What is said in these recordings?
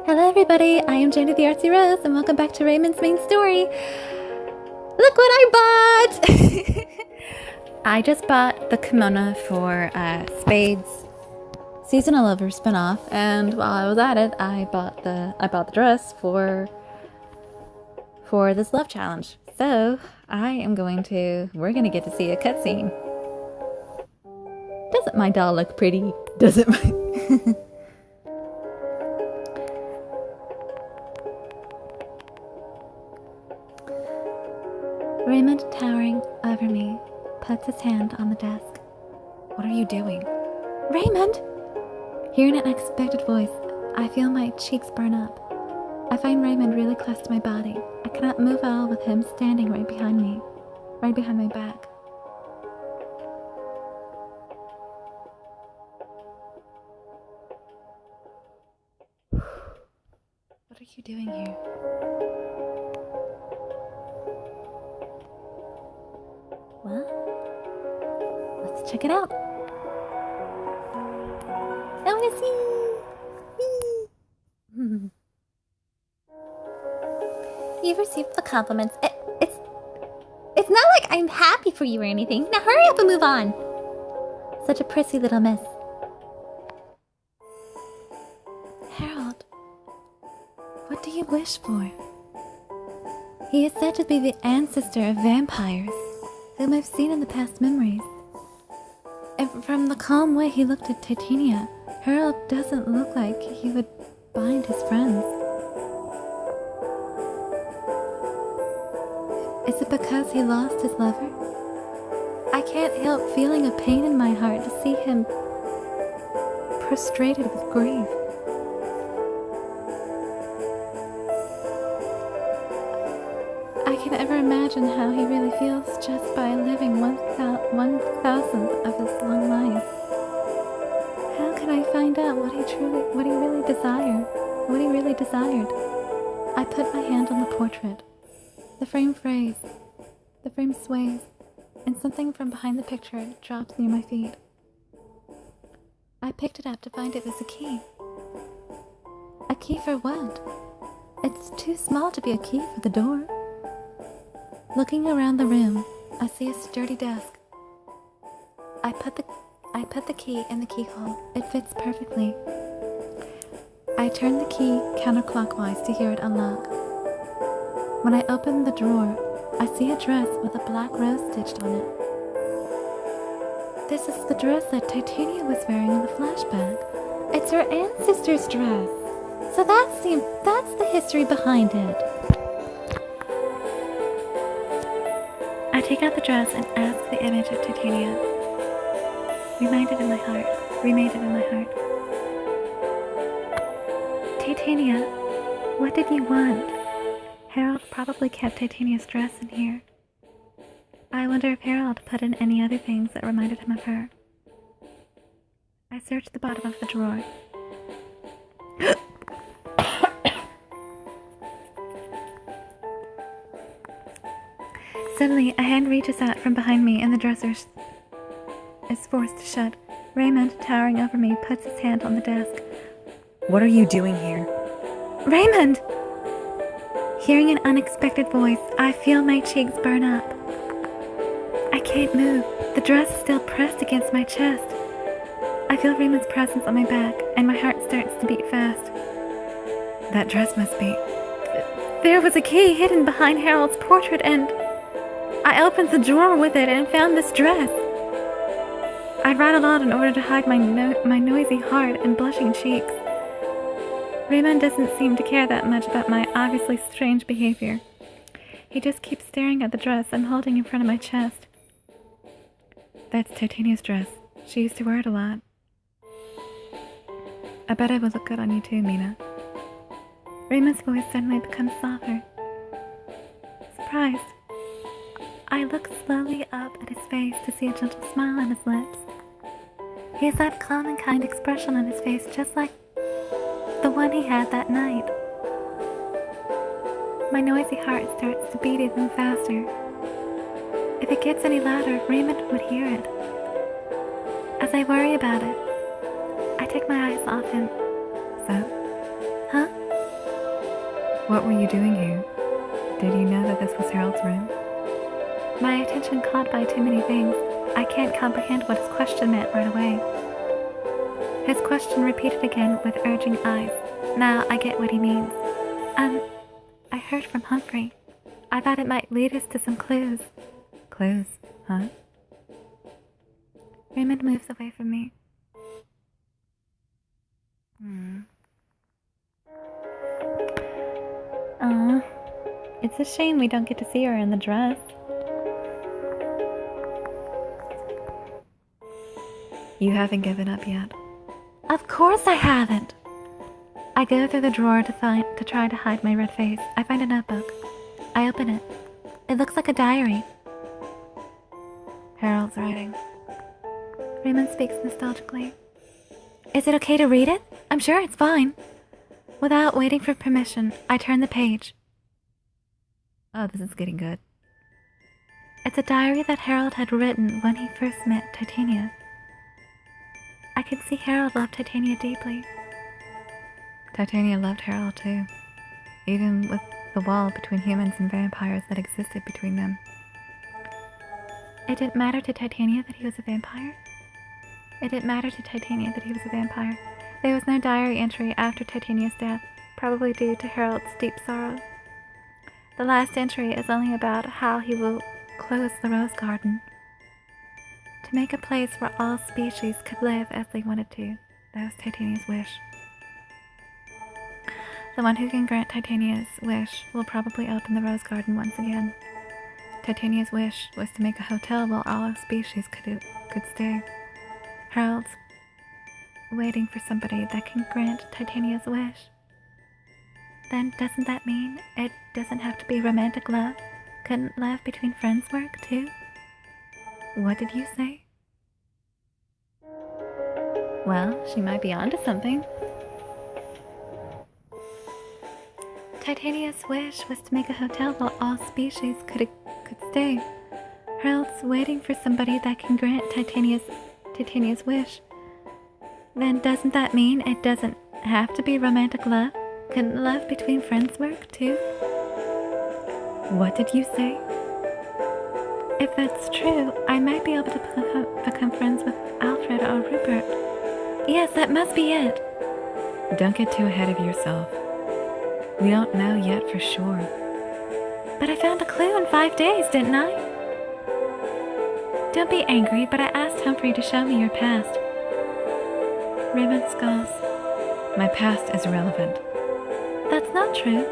Hello everybody, I am Janie the Artsy Rose, and welcome back to Raymond's main story. Look what I bought! I just bought the kimono for Spade's seasonal lover spinoff, and while I was at it, I bought the dress for this love challenge. So we're gonna get to see a cutscene. Doesn't my doll look pretty? Doesn't my Raymond, towering over me, puts his hand on the desk. What are you doing? Raymond! Hearing an unexpected voice, I feel my cheeks burn up. I find Raymond really close to my body. I cannot move at all with him standing right behind me, right behind my back. What are you doing here? Well, let's check it out. I want to see. You've received the compliments. It's not like I'm happy for you or anything. Now hurry up and move on. Such a prissy little miss. Harold, what do you wish for? He is said to be the ancestor of vampires, whom I've seen in the past memories. And from the calm way he looked at Titania, Harold doesn't look like he would bind his friends. Is it because he lost his lover? I can't help feeling a pain in my heart to see him prostrated with grief. I can never imagine how he really feels just by living 1,000th of his long life. How can I find out what he really desired? I put my hand on the portrait. The frame sways, and something from behind the picture drops near my feet. I picked it up to find it was a key. A key for what? It's too small to be a key for the door. Looking around the room, I see a sturdy desk. I put the key in the keyhole. It fits perfectly. I turn the key counterclockwise to hear it unlock. When I open the drawer, I see a dress with a black rose stitched on it. This is the dress that Titania was wearing in the flashback. It's her ancestor's dress. So that's the history behind it. I take out the dress and ask the image of Titania. Remade it in my heart. Titania, what did you want? Harold probably kept Titania's dress in here. I wonder if Harold put in any other things that reminded him of her. I searched the bottom of the drawer. Suddenly, a hand reaches out from behind me and the dresser is forced to shut. Raymond, towering over me, puts his hand on the desk. What are you doing here? Raymond! Hearing an unexpected voice, I feel my cheeks burn up. I can't move. The dress is still pressed against my chest. I feel Raymond's presence on my back, and my heart starts to beat fast. That dress must be... There was a key hidden behind Harold's portrait, and... I opened the drawer with it and found this dress. I rattled on in order to hide my noisy heart and blushing cheeks. Raymond doesn't seem to care that much about my obviously strange behavior. He just keeps staring at the dress I'm holding in front of my chest. That's Titania's dress. She used to wear it a lot. I bet I would look good on you too, Mina. Raymond's voice suddenly becomes softer. Surprised, I look slowly up at his face to see a gentle smile on his lips. He has that calm and kind expression on his face, just like the one he had that night. My noisy heart starts to beat even faster. If it gets any louder, Raymond would hear it. As I worry about it, I take my eyes off him. So? Huh? What were you doing here? Did you know that this was Harold's room? My attention caught by too many things. I can't comprehend what his question meant right away. His question repeated again with urging eyes. Now I get what he means. I heard from Humphrey. I thought it might lead us to some clues. Clues, huh? Raymond moves away from me. Aw, it's a shame we don't get to see her in the dress. You haven't given up yet. Of course I haven't. I go through the drawer to try to hide my red face. I find a notebook. I open it. It looks like a diary. Harold's writing. Raymond speaks nostalgically. Is it okay to read it? I'm sure it's fine. Without waiting for permission, I turn the page. Oh, this is getting good. It's a diary that Harold had written when he first met Titania. I can see Harold loved Titania deeply. Titania loved Harold too, even with the wall between humans and vampires that existed between them. It didn't matter to Titania that he was a vampire. It didn't matter to Titania that he was a vampire. There was no diary entry after Titania's death, probably due to Harold's deep sorrow. The last entry is only about how he will close the rose garden to make a place where all species could live as they wanted to. That was Titania's wish. The one who can grant Titania's wish will probably open the rose garden once again. Titania's wish was to make a hotel where all species could stay. Harold's waiting for somebody that can grant Titania's wish. Then doesn't that mean it doesn't have to be romantic love? Couldn't love between friends work too? What did you say? Well, she might be onto something. Titania's wish was to make a hotel where all species could stay. Harold's waiting for somebody that can grant Titania's wish. Then doesn't that mean it doesn't have to be romantic love? Couldn't love between friends work too? What did you say? If that's true, I might be able to become friends with Alfred or Rupert. Yes, that must be it. Don't get too ahead of yourself. We don't know yet for sure. But I found a clue in 5 days, didn't I? Don't be angry, but I asked Humphrey to show me your past. Raymond scolds. My past is irrelevant. That's not true.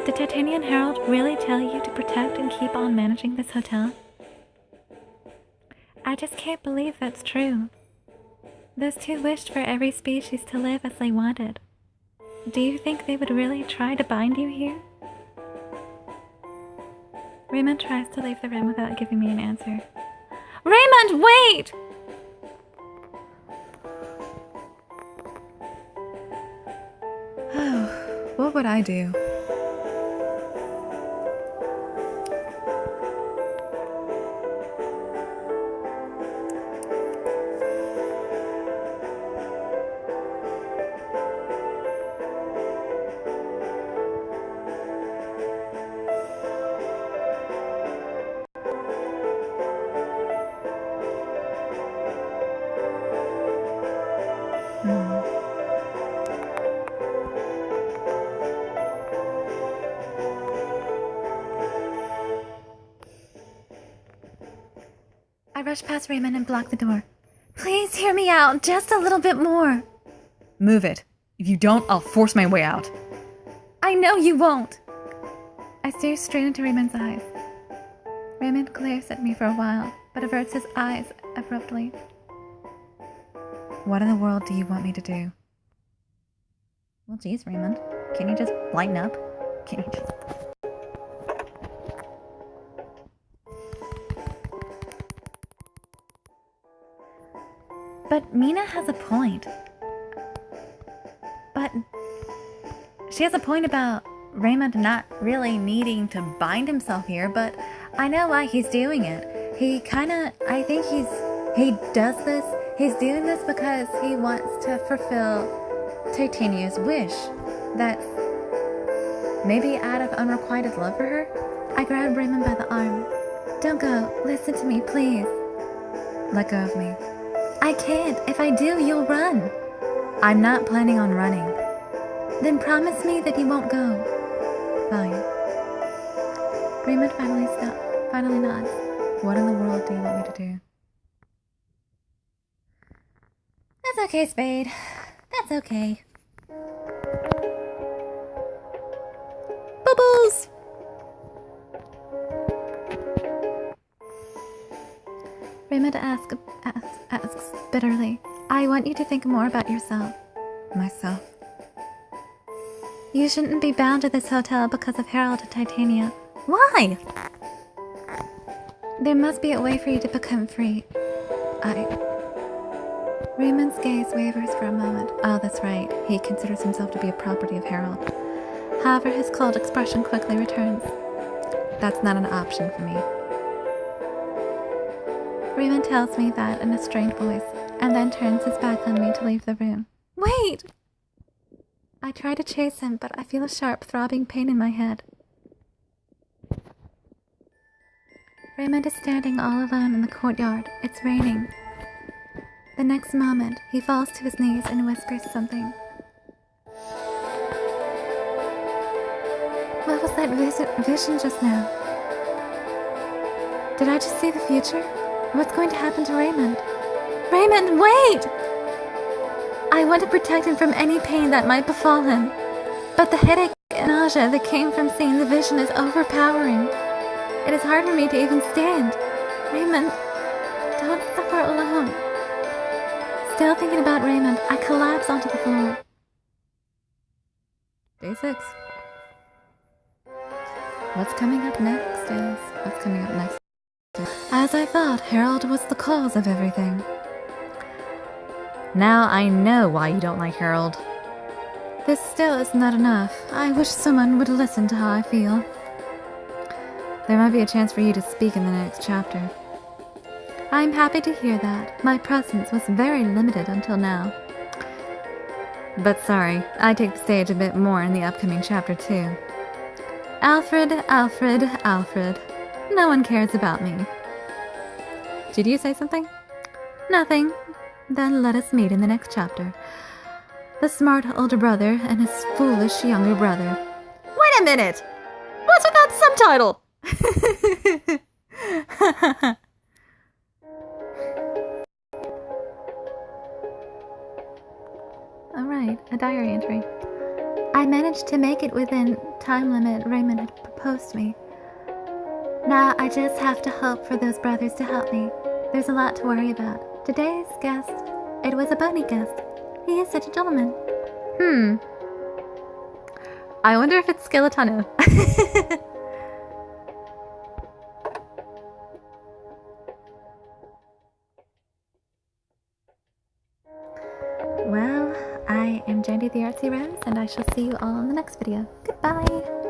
Did Titania and Harold really tell you to protect and keep on managing this hotel? I just can't believe that's true. Those two wished for every species to live as they wanted. Do you think they would really try to bind you here? Raymond tries to leave the room without giving me an answer. Raymond, wait! Oh, what would I do? I rush past Raymond and block the door. Please hear me out, just a little bit more. Move it. If you don't, I'll force my way out. I know you won't. I stare straight into Raymond's eyes. Raymond glares at me for a while, but averts his eyes abruptly. What in the world do you want me to do? Well, geez, Raymond. Can you just lighten up? Can you just... But Mina has a point. But she has a point about Raymond not really needing to bind himself here, but I know why he's doing it. I think he does this. He's doing this because he wants to fulfill Titania's wish. Maybe out of unrequited love for her? I grabbed Raymond by the arm. Don't go. Listen to me, please. Let go of me. I can't. If I do, you'll run. I'm not planning on running. Then promise me that you won't go. Fine. Raymond finally nods. What in the world do you want me to do? That's okay, Spade. That's okay. Bubbles! Raymond asks bitterly, I want you to think more about yourself. Myself. You shouldn't be bound to this hotel because of Harold and Titania. Why? There must be a way for you to become free. Raymond's gaze wavers for a moment. Oh, that's right. He considers himself to be a property of Harold. However, his cold expression quickly returns. That's not an option for me. Raymond tells me that in a strained voice, and then turns his back on me to leave the room. Wait! I try to chase him, but I feel a sharp, throbbing pain in my head. Raymond is standing all alone in the courtyard. It's raining. The next moment, he falls to his knees and whispers something. What was that vision just now? Did I just see the future? What's going to happen to Raymond? Raymond, wait! I want to protect him from any pain that might befall him, but the headache and nausea that came from seeing the vision is overpowering. It is hard for me to even stand. Raymond, don't suffer alone. Still thinking about Raymond, I collapse onto the floor. Day 6. What's coming up next is... As I thought, Harold was the cause of everything. Now I know why you don't like Harold. This still is not enough. I wish someone would listen to how I feel. There might be a chance for you to speak in the next chapter. I'm happy to hear that. My presence was very limited until now. But sorry, I take the stage a bit more in the upcoming chapter too. Alfred, Alfred, Alfred. No one cares about me. Did you say something? Nothing. Then let us meet in the next chapter. The smart older brother and his foolish younger brother. Wait a minute! What's with that subtitle? Alright, a diary entry. I managed to make it within time limit Raymond had proposed to me. Now I just have to hope for those brothers to help me. There's a lot to worry about. Today's guest, it was a bunny guest. He is such a gentleman. I wonder if it's Skeletano. Well, I am Jandy the Artsy Rose, and I shall see you all in the next video. Goodbye!